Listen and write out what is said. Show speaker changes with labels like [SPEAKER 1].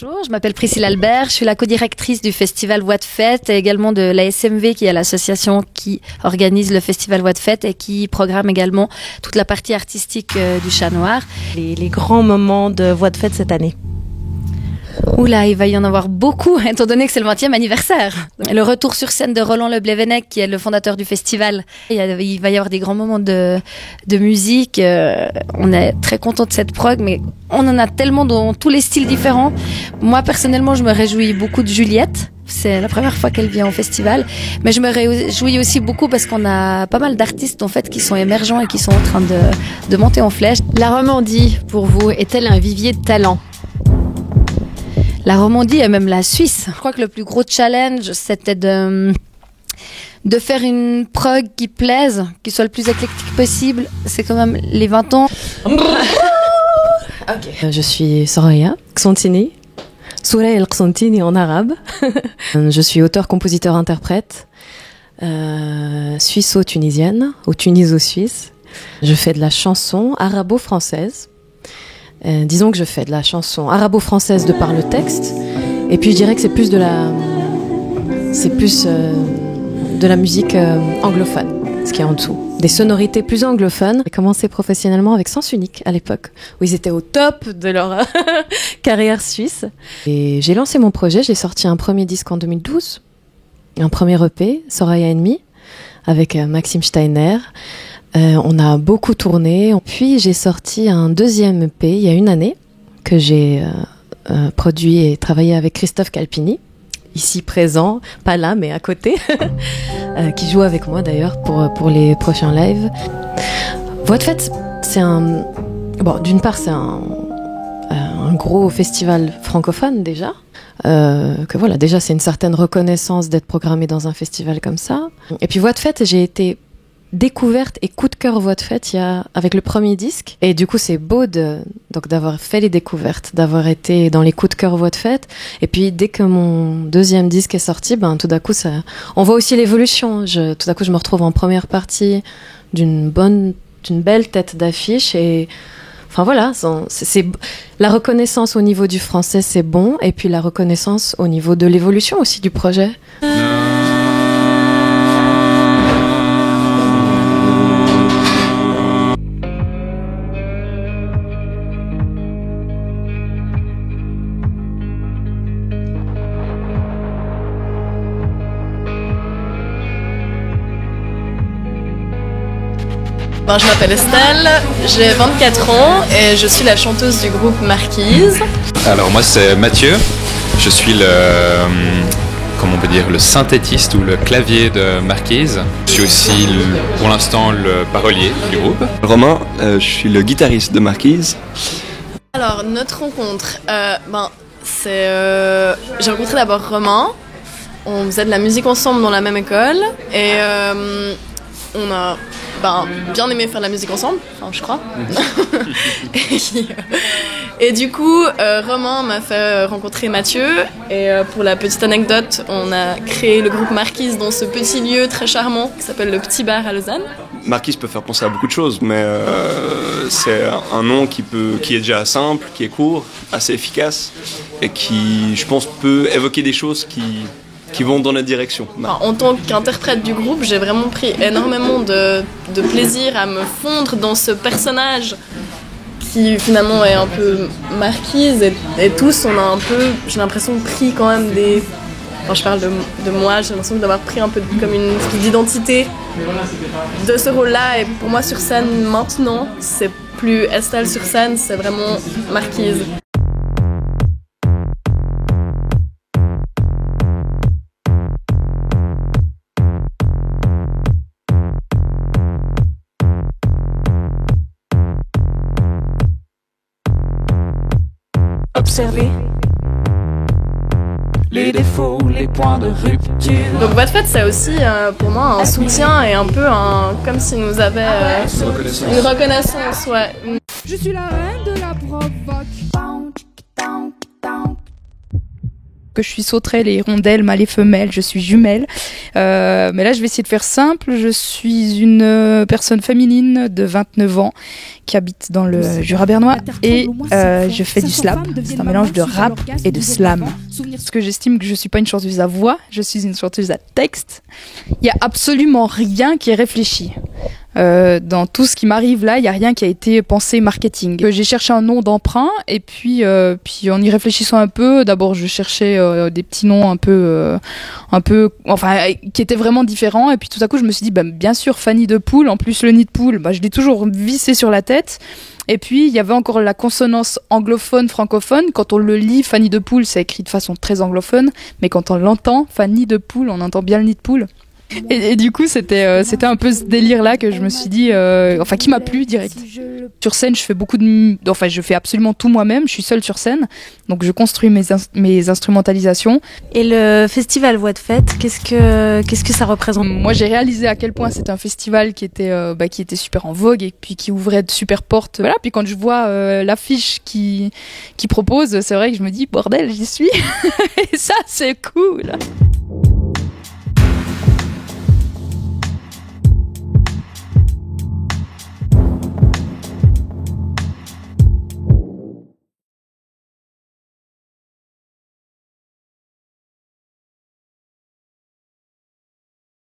[SPEAKER 1] Bonjour, je m'appelle Priscille Albert, je suis la co-directrice du festival Voix de Fête et également de la SMV qui est l'association qui organise le festival Voix de Fête et qui programme également toute la partie artistique du Chat Noir.
[SPEAKER 2] Les grands moments de Voix de Fête cette année.
[SPEAKER 1] Oula, il va y en avoir beaucoup, étant donné que c'est le 20e anniversaire. Le retour sur scène de Roland Le Blévenec, qui est le fondateur du festival. Il va y avoir des grands moments de musique. On est très content de cette prog, mais on en a tellement dans tous les styles différents. Moi, personnellement, je me réjouis beaucoup de Juliette. C'est la première fois qu'elle vient au festival. Mais je me réjouis aussi beaucoup parce qu'on a pas mal d'artistes, en fait, qui sont émergents et qui sont en train de monter en flèche.
[SPEAKER 3] La Romandie, pour vous, est-elle un vivier de talent ?
[SPEAKER 1] La Romandie et même la Suisse. Je crois que le plus gros challenge, c'était de faire une prog qui plaise, qui soit le plus éclectique possible. C'est quand même les 20 ans.
[SPEAKER 2] Okay. Je suis Soraya Qsontini, Souraya El Qsontini en arabe. Je suis auteur, compositeur, interprète, suisse-tunisienne, ou tuniso-suisse. Je fais de la chanson arabo-française. Disons que je fais de la chanson arabo-française de par le texte, et puis je dirais que c'est plus de la musique anglophone, ce qui est en dessous. Des sonorités plus anglophones. J'ai commencé professionnellement avec Sens Unique à l'époque, où ils étaient au top de leur carrière suisse. Et j'ai lancé mon projet, j'ai sorti un premier disque en 2012, un premier EP, Soraya Enemy, avec Maxime Steiner. On a beaucoup tourné, puis j'ai sorti un deuxième EP il y a une année que j'ai produit et travaillé avec Christophe Calpini, ici présent, pas là mais à côté, qui joue avec moi d'ailleurs pour les prochains lives. Voix de Fête, d'une part c'est un gros festival francophone déjà, déjà c'est une certaine reconnaissance d'être programmé dans un festival comme ça. Et puis Voix de Fête, j'ai été découverte et coup de cœur Voix de Fête avec le premier disque, et du coup c'est beau d'avoir fait les découvertes, d'avoir été dans les coups de cœur Voix de Fête, et puis dès que mon deuxième disque est sorti, tout d'un coup on voit aussi l'évolution. Tout d'un coup je me retrouve en première partie d'une belle tête d'affiche, et enfin voilà, c'est la reconnaissance au niveau du français, c'est bon, et puis la reconnaissance au niveau de l'évolution aussi du projet.
[SPEAKER 4] Je m'appelle Estelle, j'ai 24 ans et je suis la chanteuse du groupe Marquise.
[SPEAKER 5] Alors moi c'est Mathieu, je suis le synthétiste ou le clavier de Marquise. Je suis aussi pour l'instant le parolier du groupe.
[SPEAKER 6] Romain, je suis le guitariste de Marquise.
[SPEAKER 4] Alors notre rencontre, j'ai rencontré d'abord Romain, on faisait de la musique ensemble dans la même école et on a bien aimé faire de la musique ensemble, je crois. Et du coup, Romain m'a fait rencontrer Mathieu. Et pour la petite anecdote, on a créé le groupe Marquise dans ce petit lieu très charmant qui s'appelle le Petit Bar à Lausanne.
[SPEAKER 6] Marquise peut faire penser à beaucoup de choses, mais c'est un nom qui est déjà simple, qui est court, assez efficace, et qui, je pense, peut évoquer des choses qui vont dans la direction.
[SPEAKER 4] En tant qu'interprète du groupe, j'ai vraiment pris énormément de plaisir à me fondre dans ce personnage qui finalement est un peu Marquise, et tous on a un peu, j'ai l'impression, pris quand même quand je parle de moi, j'ai l'impression d'avoir pris un peu comme une espèce d'identité de ce rôle-là, et pour moi sur scène maintenant, c'est plus Estelle sur scène, c'est vraiment Marquise.
[SPEAKER 7] Observer les défauts, les points de rupture.
[SPEAKER 4] Donc Voix de Fête, c'est aussi pour moi un soutien et un peu comme s'il nous avait une reconnaissance. Ouais.
[SPEAKER 7] Je suis la reine de la provoque.
[SPEAKER 8] Que je suis sauterelle et hirondelle, mâle et femelle, je suis jumelle. Mais là, je vais essayer de faire simple. Je suis une personne féminine de 29 ans qui habite dans le Jura bernois et je fais du slam. C'est un mélange de rap et de slam. Parce que j'estime que je suis pas une chanteuse à voix, je suis une chanteuse à texte. Il y a absolument rien qui est réfléchi. Dans tout ce qui m'arrive là, il y a rien qui a été pensé marketing. J'ai cherché un nom d'emprunt et puis en y réfléchissant un peu, d'abord je cherchais des petits noms un peu qui étaient vraiment différents et puis tout à coup je me suis dit bien sûr Fanny de Poule, en plus le nid de poule, je l'ai toujours vissé sur la tête. Et puis il y avait encore la consonance anglophone francophone. Quand on le lit Fanny de Poule, c'est écrit de façon très anglophone, mais quand on l'entend Fanny de Poule, on entend bien le nid de poule. Et du coup, c'était un peu ce délire-là que je me suis dit, qui m'a plu direct. Sur scène, je fais absolument tout moi-même. Je suis seule sur scène, donc je construis mes instrumentalisations.
[SPEAKER 2] Et le festival Voix de Fête, qu'est-ce que ça représente ?
[SPEAKER 8] Moi, j'ai réalisé à quel point c'était un festival qui était super en vogue et puis qui ouvrait de super portes. Voilà. Puis quand je vois l'affiche qui propose, c'est vrai que je me dis bordel, j'y suis. Et ça, c'est cool.